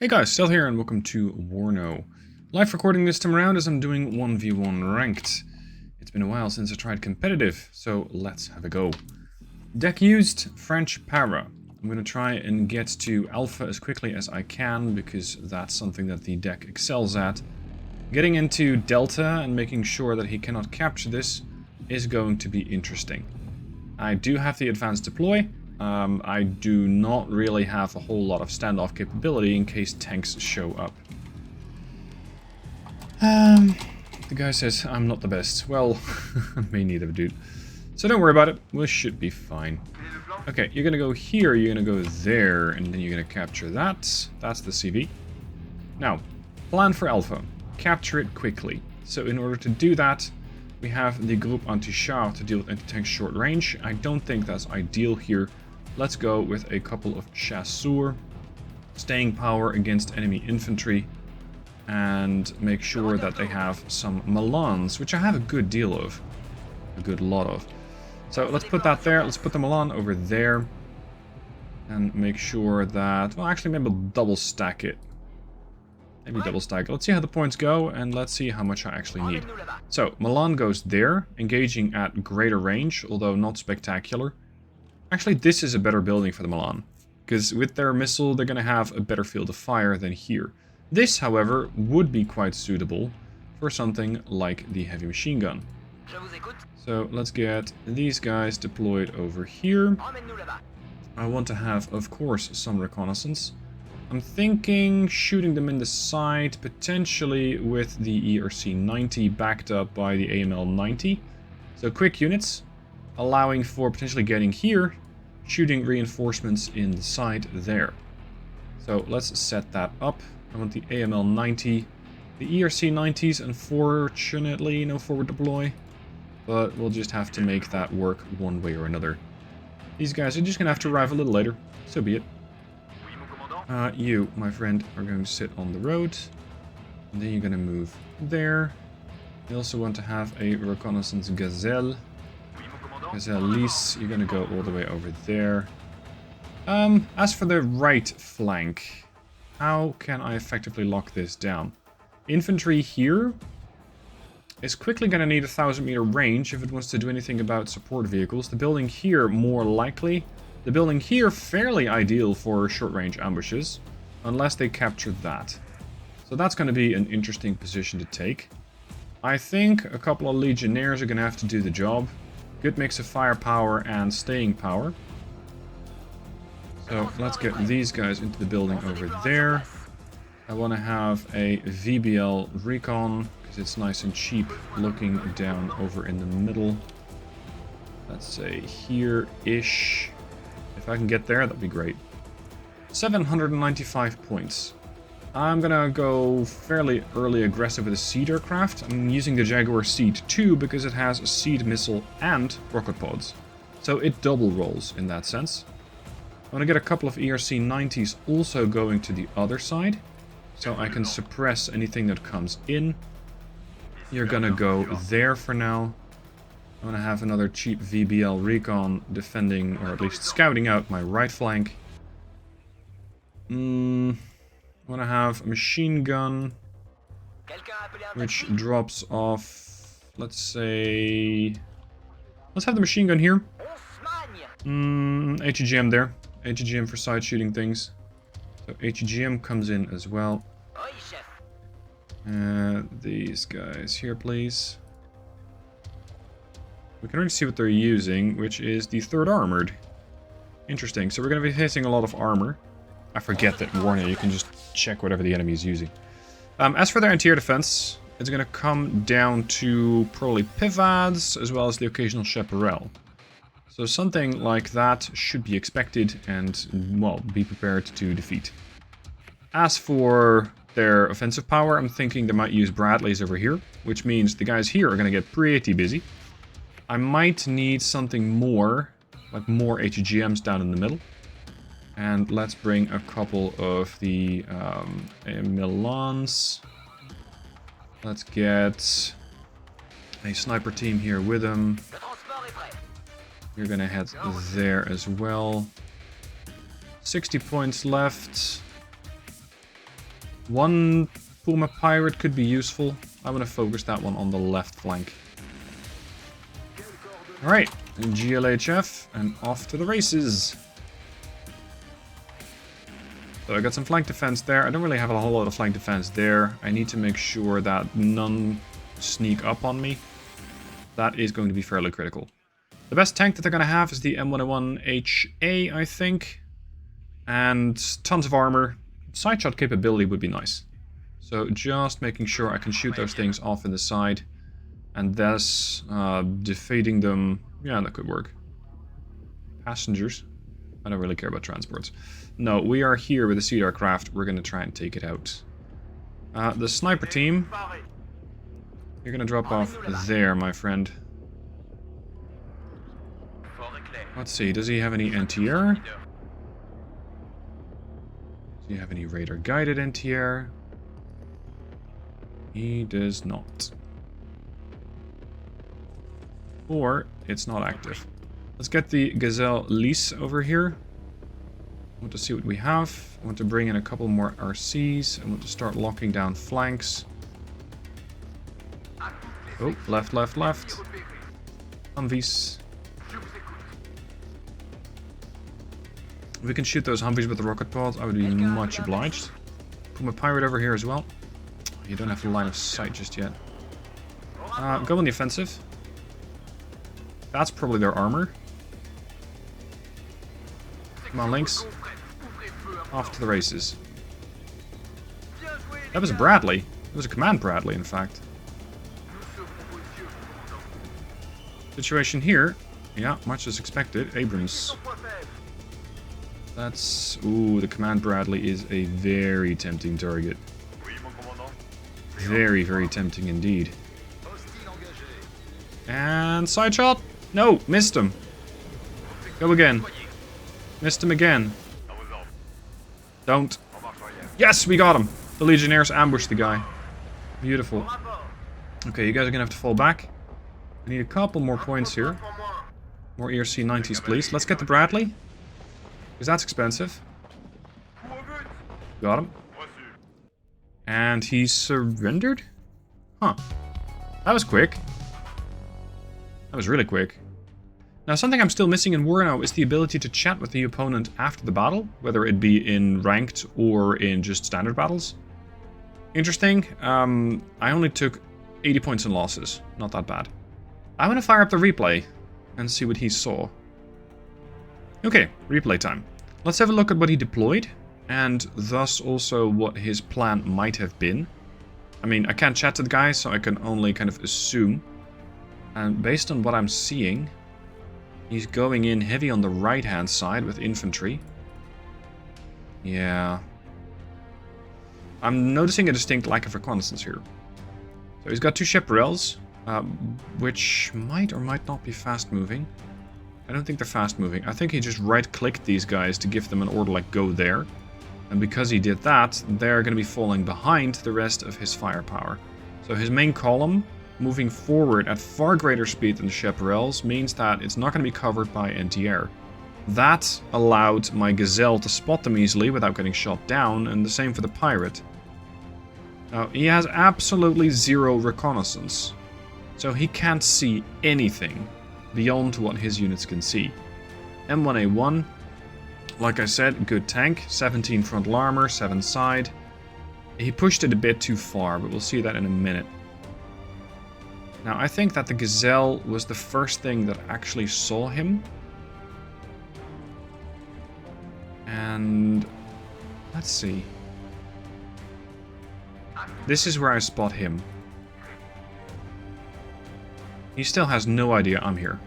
Hey guys, still here and welcome to WARNO. Live recording this time around as I'm doing 1v1 ranked. It's been a while since I tried competitive, so let's have a go. Deck used, French Para. I'm going to try and get to Alpha as quickly as I can because that's something that the deck excels at. Getting into Delta and making sure that he cannot capture this is going to be interesting. I do have the advanced deploy. I do not really have a whole lot of standoff capability in case tanks show up. The guy says I'm not the best. Well, me neither, dude. So don't worry about it. We should be fine. Okay, you're gonna go here, you're gonna go there, and then you're gonna capture that. That's the CV. Now, plan for Alpha. Capture it quickly. So in order to do that, we have the group anti-char to deal with anti-tank short range. I don't think that's ideal here. Let's go with a couple of chasseurs, staying power against enemy infantry, and make sure that they have some Milans, which I have a good deal of, a good lot of. So let's put that there, let's put the Milan over there, and make sure that, well actually maybe double stack it. Maybe double stack it. Let's see how the points go, and let's see how much I actually need. So, Milan goes there, engaging at greater range, although not spectacular. Actually, this is a better building for the Milan, because with their missile, they're going to have a better field of fire than here. This, however, would be quite suitable for something like the heavy machine gun. So, let's get these guys deployed over here. I want to have, of course, some reconnaissance. I'm thinking shooting them in the side, potentially with the ERC-90 backed up by the AML-90. So quick units, allowing for potentially getting here, shooting reinforcements in the side there. So let's set that up. I want the AML-90. The ERC-90s, unfortunately, no forward deploy. But we'll just have to make that work one way or another. These guys are just going to have to arrive a little later. So be it. You, my friend, are going to sit on the road. And then you're going to move there. You also want to have a reconnaissance gazelle. Gazelle Lys, you're going to go all the way over there. As for the right flank, how can I effectively lock this down? Infantry here is quickly going to need a 1,000-meter range if it wants to do anything about support vehicles. The building here, more likely. The building here, fairly ideal for short-range ambushes, unless they capture that. So that's going to be an interesting position to take. I think a couple of legionnaires are going to have to do the job. Good mix of firepower and staying power. So let's get these guys into the building over there. I want to have a VBL recon, because it's nice and cheap looking down over in the middle. Let's say here-ish. If I can get there, that'd be great. 795 points. I'm gonna go fairly early aggressive with a Seed aircraft. I'm using the Jaguar Seed 2 because it has a Seed missile and rocket pods. So it double rolls in that sense. I want to get a couple of ERC-90s also going to the other side, so I can suppress anything that comes in. You're gonna go there for now. I'm going to have another cheap VBL recon defending, or at least scouting out my right flank. I want to have a machine gun, which drops off, let's say... Let's have the machine gun here. HEGM there. HEGM for side shooting things. So HEGM comes in as well. These guys here, please. We can already see what they're using, which is the 3rd Armored. Interesting. So we're going to be hitting a lot of armor. I forget that in WARNO you can just check whatever the enemy is using. As for their anti-air defense, it's going to come down to probably Pivads, as well as the occasional Chaparral. So something like that should be expected and, well, be prepared to defeat. As for their offensive power, I'm thinking they might use Bradleys over here, which means the guys here are going to get pretty busy. I might need something more, like more HEGMs down in the middle. And let's bring a couple of the Milans. Let's get a sniper team here with them. You're gonna head there as well. 60 points left. One Puma Pirate could be useful. I'm going to focus that one on the left flank. Alright, GLHF, and off to the races. So I got some flank defense there. I don't really have a whole lot of flank defense there. I need to make sure that none sneak up on me. That is going to be fairly critical. The best tank that they're going to have is the M101HA, I think. And tons of armor. Side shot capability would be nice. So just making sure I can shoot those things off in the side. And thus defeating them. Yeah, that could work. Passengers. I don't really care about transports. No, we are here with the seed aircraft. We're going to try and take it out. The sniper team. You're going to drop off there, my friend. Let's see, does he have any NTR? Does he have any radar guided NTR? He does not. Or it's not active. Let's get the Gazelle Lys over here. I want to see what we have. I want to bring in a couple more RCs. I want to start locking down flanks. Oh, left, left, left. Humvees. If we can shoot those Humvees with the rocket pods, I would be much obliged. Put my pirate over here as well. You don't have the line of sight just yet. Go on the offensive. That's probably their armor. Come on, Lynx. Off to the races. That was a Bradley. It was a command Bradley, in fact. Situation here. Yeah, much as expected. Abrams. That's... Ooh, the command Bradley is a very tempting target. Very, very tempting indeed. And side shot. No, missed him. Go again. Missed him again. Don't. Yes, we got him. The Legionnaires ambushed the guy. Beautiful. Okay, you guys are gonna have to fall back. We need a couple more points here. More ERC 90s, please. Let's get the Bradley. Because that's expensive. Got him. And he surrendered? Huh. That was quick. That was really quick. Now, something I'm still missing in WARNO is the ability to chat with the opponent after the battle, whether it be in ranked or in just standard battles. Interesting. I only took 80 points in losses. Not that bad. I'm going to fire up the replay and see what he saw. Okay, replay time. Let's have a look at what he deployed, and thus also what his plan might have been. I mean, I can't chat to the guy, so I can only kind of assume. And based on what I'm seeing, he's going in heavy on the right-hand side with infantry. Yeah. I'm noticing a distinct lack of reconnaissance here. So he's got two chaparrals, which might or might not be fast-moving. I don't think they're fast-moving. I think he just right-clicked these guys to give them an order like, go there. And because he did that, they're going to be falling behind the rest of his firepower. So his main column, moving forward at far greater speed than the chaparrals, means that it's not going to be covered by NTR. That allowed my Gazelle to spot them easily without getting shot down, and the same for the pirate. Now, he has absolutely zero reconnaissance, so he can't see anything beyond what his units can see. M1A1, like I said, good tank, 17 frontal armor, 7 side. He pushed it a bit too far, but we'll see that in a minute. Now, I think that the Gazelle was the first thing that actually saw him. And let's see. This is where I spot him. He still has no idea I'm here.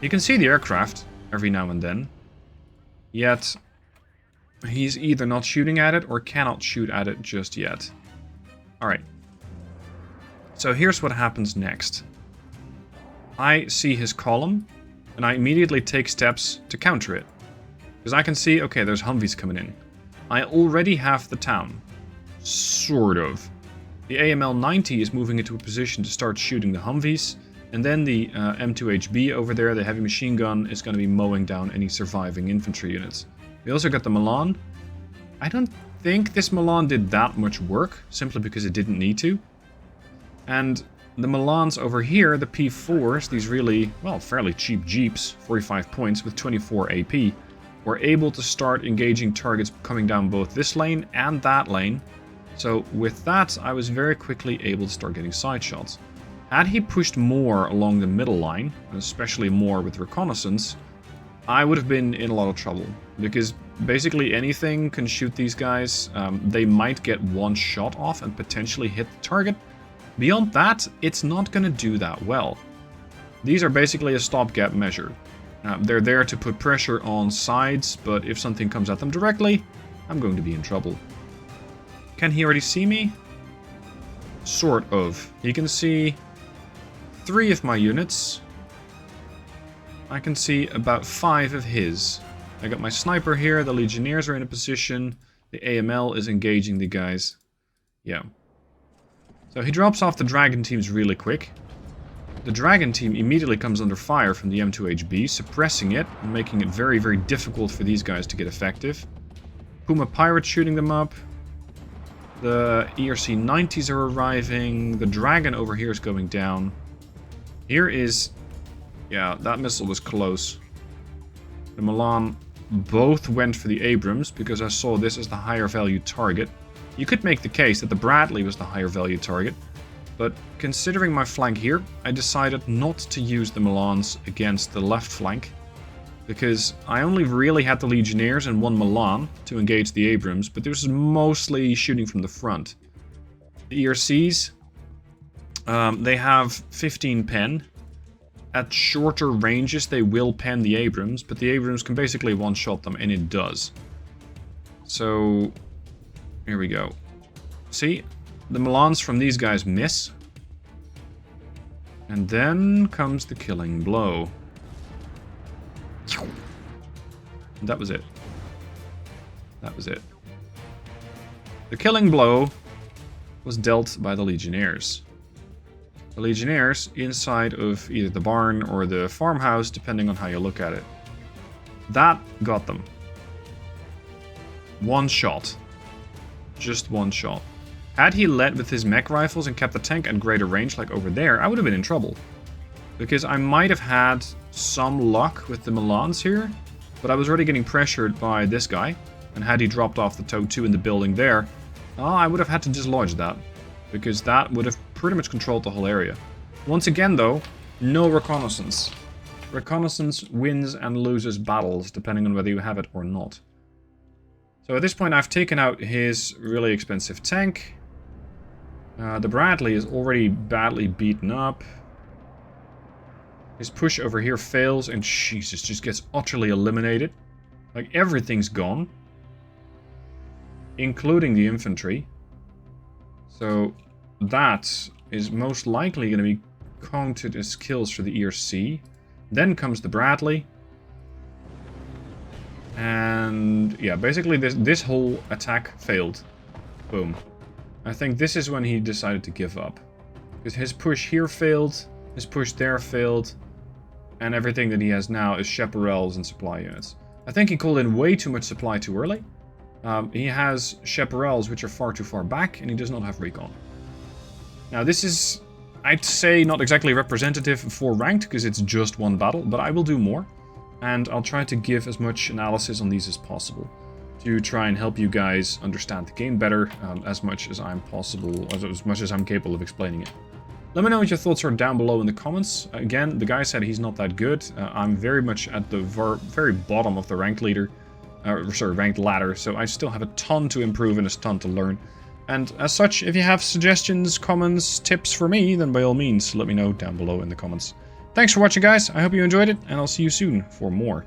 You can see the aircraft every now and then. Yet, he's either not shooting at it or cannot shoot at it just yet. Alright. So here's what happens next. I see his column, and I immediately take steps to counter it. Because I can see, okay, there's Humvees coming in. I already have the town. Sort of. The AML-90 is moving into a position to start shooting the Humvees, and then the M2HB over there, the heavy machine gun, is going to be mowing down any surviving infantry units. We also got the Milan. I don't think this Milan did that much work, simply because it didn't need to. And the Milans over here, the P4s, these really, well, fairly cheap Jeeps, 45 points with 24 AP, were able to start engaging targets coming down both this lane and that lane. So with that, I was very quickly able to start getting side shots. Had he pushed more along the middle line, and especially more with reconnaissance, I would have been in a lot of trouble. Because basically anything can shoot these guys. They might get one shot off and potentially hit the target. Beyond that, it's not going to do that well. These are basically a stopgap measure. They're there to put pressure on sides, but if something comes at them directly, I'm going to be in trouble. Can he already see me? Sort of. He can see 3 of my units. I can see about 5 of his. I got my sniper here, the Legionnaires are in a position, the AML is engaging the guys. Yeah. So he drops off the Dragon teams really quick. The Dragon team immediately comes under fire from the M2HB, suppressing it and making it very, very difficult for these guys to get effective. Puma Pirates shooting them up. The ERC 90s are arriving. The Dragon over here is going down. Here is... yeah, that missile was close. The Milan both went for the Abrams because I saw this as the higher value target. You could make the case that the Bradley was the higher value target. But considering my flank here, I decided not to use the Milans against the left flank. Because I only really had the Legionnaires and 1 Milan to engage the Abrams, but this was mostly shooting from the front. The ERCs, they have 15 pen. At shorter ranges they will pen the Abrams, but the Abrams can basically one-shot them, and it does. So, here we go. See? The Milans from these guys miss. And then comes the killing blow. That was it. That was it. The killing blow was dealt by the Legionnaires. The Legionnaires inside of either the barn or the farmhouse, depending on how you look at it. That got them. 1 shot. Just 1 shot. Had he led with his mech rifles and kept the tank at greater range like over there, I would have been in trouble. Because I might have had some luck with the Milans here, but I was already getting pressured by this guy. And had he dropped off the TOW 2 in the building there, I would have had to dislodge that. Because that would have pretty much controlled the whole area. Once again though, no reconnaissance. Reconnaissance wins and loses battles, depending on whether you have it or not. So at this point I've taken out his really expensive tank. The Bradley is already badly beaten up. His push over here fails and Jesus, just gets utterly eliminated. Like everything's gone. Including the infantry. So that is most likely going to be counted as kills for the ERC. Then comes the Bradley. And yeah, basically this whole attack failed. Boom. I think this is when he decided to give up. Because his push here failed, his push there failed, and everything that he has now is chaparrals and supply units. I think he called in way too much supply too early. He has chaparrals which are far too far back, and he does not have recon. Now this is, I'd say, not exactly representative for ranked, because it's just 1 battle, but I will do more. And I'll try to give as much analysis on these as possible. To try and help you guys understand the game better, as much as I'm capable of explaining it. Let me know what your thoughts are down below in the comments. Again, the guy said he's not that good. I'm very much at the very bottom of the ranked ranked ladder, so I still have a ton to improve and a ton to learn. And as such, if you have suggestions, comments, tips for me, then by all means, let me know down below in the comments. Thanks for watching, guys. I hope you enjoyed it, and I'll see you soon for more.